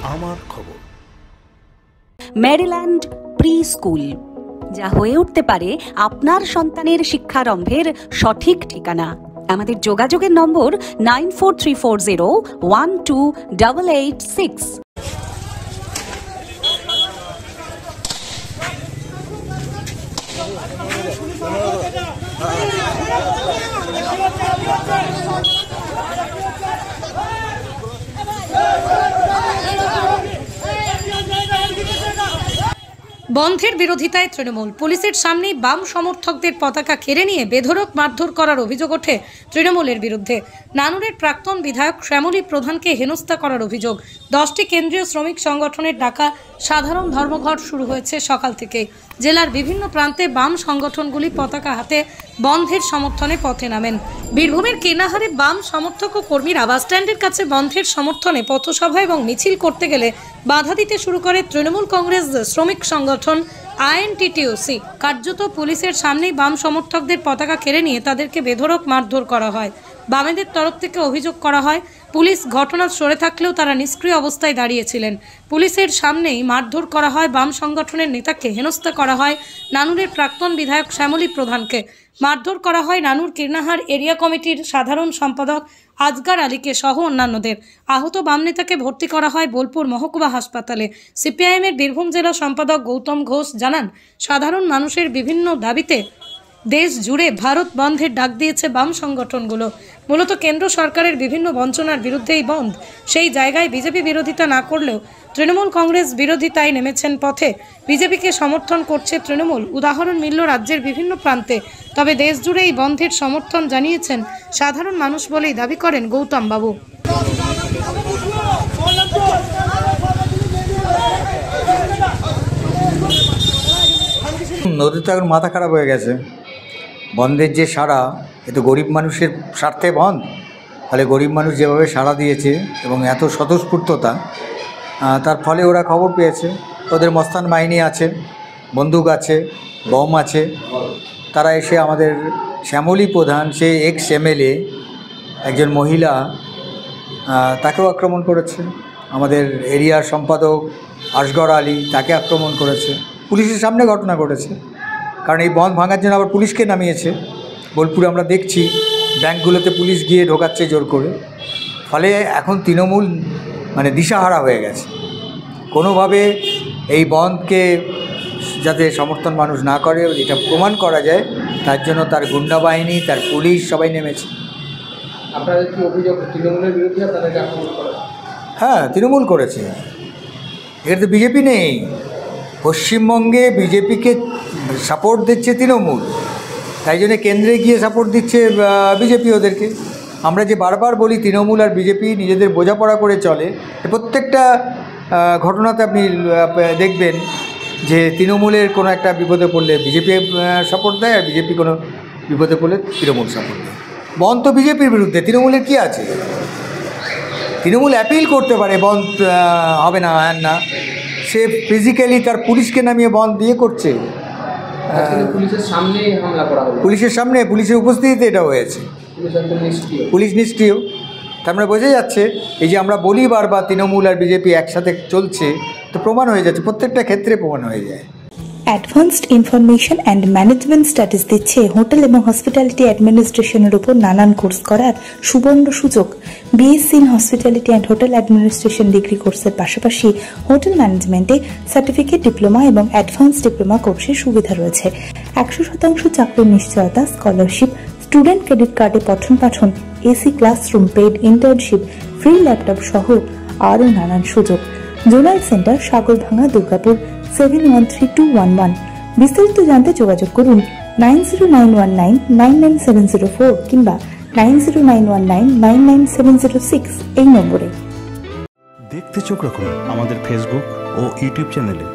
আমার খবর। Maryland pre school, যা হয়ে উঠতে পারে আপনার সন্তানের শিক্ষারম্ভের সঠিক ঠিকানা। আমাদের যোগাযোগের নম্বর 9434012886। বন্ধের বিরোধিতায় তৃণমূল পুলিশের সামনেই বাম সমর্থকদের পতাকা কেড়ে নিয়ে বেধড়ক মারধর করার অভিযোগ ওঠে তৃণমূলের বিরুদ্ধে। নানুরের প্রাক্তন বিধায়ক শ্যামলী প্রধানকে হেনস্থা করার অভিযোগ। 10টি কেন্দ্রীয় শ্রমিক সংগঠনের ডাকা সাধারণ ধর্মঘট শুরু হয়েছে সকাল থেকে। জেলার বিভিন্ন প্রান্তে বাম সংগঠনগুলি পতাকা হাতে বন্ধের সমর্থনে পথে নামেন। বীরভূমের কেনাহারে বাম সমর্থক ও কর্মীরা বাসস্ট্যান্ডের কাছে বন্ধের সমর্থনে পথসভা এবং মিছিল করতে গেলে বাধা দিতে শুরু করে তৃণমূল কংগ্রেস শ্রমিক সংগঠন আইএনটিটিইউসি। কার্যত পুলিশের সামনেই বাম সমর্থকদের পতাকা কেড়ে নিয়ে তাদেরকে বেধড়ক মারধর করা হয়। বামেদের তরফ থেকে অভিযোগ করা হয়, পুলিশ ঘটনা সরে থাকলেও তারা নিষ্ক্রিয় অবস্থায় দাঁড়িয়েছিলেন। পুলিশের সামনেই মারধর করা হয় বাম সংগঠনের নেতাকে, হেনস্থা করা হয় নানুরের প্রাক্তন বিধায়ক শ্যামলী প্রধানকে। মারধর করা হয় নানুর কীর্ণাহার এরিয়া কমিটির সাধারণ সম্পাদক আজগার আলীকে সহ অন্যান্যদের। আহত বাম নেতাকে ভর্তি করা হয় বোলপুর মহকুমা হাসপাতালে। সিপিআইএমের বীরভূম জেলা সম্পাদক গৌতম ঘোষ জানান, সাধারণ মানুষের বিভিন্ন দাবিতে দেশ জুড়ে ভারত বন্ধের ডাক দিয়েছে বাম সংগঠনগুলো। মূলত কেন্দ্র সরকারের বিভিন্ন বঞ্চনার বিরুদ্ধে এই বন্ধ। সেই জায়গায় বিজেপি বিরোধিতা না করলেও তৃণমূল কংগ্রেস বিরোধিতায় নেমেছেন পথে। বিজেপিকে সমর্থন করছে তৃণমূল, উদাহরণ মিলল রাজ্যের বিভিন্ন প্রান্তে। তবে দেশ জুড়ে এই বন্ধের সমর্থন জানিয়েছেন সাধারণ মানুষ বলেই দাবি করেন গৌতম বাবু। নদীতে এখন মাথা খারাপ হয়ে গেছে। বন্ধের যে সাড়া, এ তো গরিব মানুষের স্বার্থে বন্ধ। ফলে গরিব মানুষ যেভাবে সাড়া দিয়েছে এবং এত স্বতঃস্ফূর্ততা, তার ফলে ওরা খবর পেয়েছে। ওদের মস্তান বাহিনী আছে, বন্দুক আছে, বম আছে। তারা এসে আমাদের শ্যামলী প্রধান, সে এক্স এমএলএ, একজন মহিলা, তাকেও আক্রমণ করেছে। আমাদের এরিয়ার সম্পাদক আসগর আলী, তাকে আক্রমণ করেছে। পুলিশের সামনে ঘটনা ঘটেছে, কারণ এই বন্ধ ভাঙার জন্য আবার পুলিশকে নামিয়েছে। বোলপুরে আমরা দেখছি ব্যাংকগুলোতে পুলিশ গিয়ে ঢোকাচ্ছে জোর করে। ফলে এখন তৃণমূল দিশাহারা হয়ে গেছে। কোনোভাবে এই বন্ধকে যাতে সমর্থন মানুষ না করে, এটা প্রমাণ করা যায়, তার জন্য তার গুন্ডা বাহিনী, তার পুলিশ সবাই নেমেছে। আপনাদের কি অভিযোগ তৃণমূলের বিরুদ্ধে আপনাদেরকে আক্রমণ করা? হ্যাঁ, তৃণমূল করেছে। এখানে তো বিজেপি নেই। পশ্চিমবঙ্গে বিজেপিকে সাপোর্ট দিচ্ছে তৃণমূল, তাই জন্য কেন্দ্রে গিয়ে সাপোর্ট দিচ্ছে বিজেপি ওদেরকে। আমরা যে বারবার বলি তৃণমূল আর বিজেপি নিজেদের বোঝাপড়া করে চলে, প্রত্যেকটা ঘটনাতে আপনি দেখবেন যে তৃণমূলের কোনো একটা বিপদে পড়লে বিজেপি সাপোর্ট দেয়, আর বিজেপি কোনো বিপদে পড়লে তৃণমূল সাপোর্ট দেয়। বন্ধ তো বিজেপির বিরুদ্ধে, তৃণমূলের কী আছে? তৃণমূল অ্যাপিল করতে পারে বন্ধ হবে না, না, সে ফিজিক্যালি তার পুলিশকে নামিয়ে বন্ধ দিয়ে করছে। পুলিশের সামনে হামলা করা হলো, পুলিশের সামনে, পুলিশের উপস্থিতিতে এটা হয়েছে। পুলিশ নিষ্ক্রিয়। তার মানে বোঝা যাচ্ছে, এই যে আমরা বলি বারবার তৃণমূল আর বিজেপি একসাথে চলছে, তো প্রমাণ হয়ে যাচ্ছে, প্রত্যেকটা ক্ষেত্রে প্রমাণ হয়ে যায়। Advanced information and management studies দিচ্ছে হোটেল এবং হসপিটালিটি অ্যাডমিনিস্ট্রেশনের উপর নানান কোর্স করার সুবর্ণ সুযোগ। BSc in hospitality and hotel administration degree কোর্সের পাশাপাশি হোটেল ম্যানেজমেন্টে সার্টিফিকেট, ডিপ্লোমা এবং অ্যাডভান্স ডিপ্লোমা কোর্সের সুবিধা রয়েছে। 100% চাকরির নিশ্চয়তা, স্কলারশিপ, স্টুডেন্ট ক্রেডিট কার্ডে পঠন পাঠন, AC classroom, paid internship, free laptop সহ আরও নানান সুযোগ। Zonal centre, Sagarbhanga, Durgapur 713211। বিস্তারিত জানতে যোগাযোগ করুন 9091999704 কিংবা 9091999706 এই নম্বরে। দেখতে চোখ রাখুন আমাদের ফেসবুক ও ইউটিউব চ্যানেলে।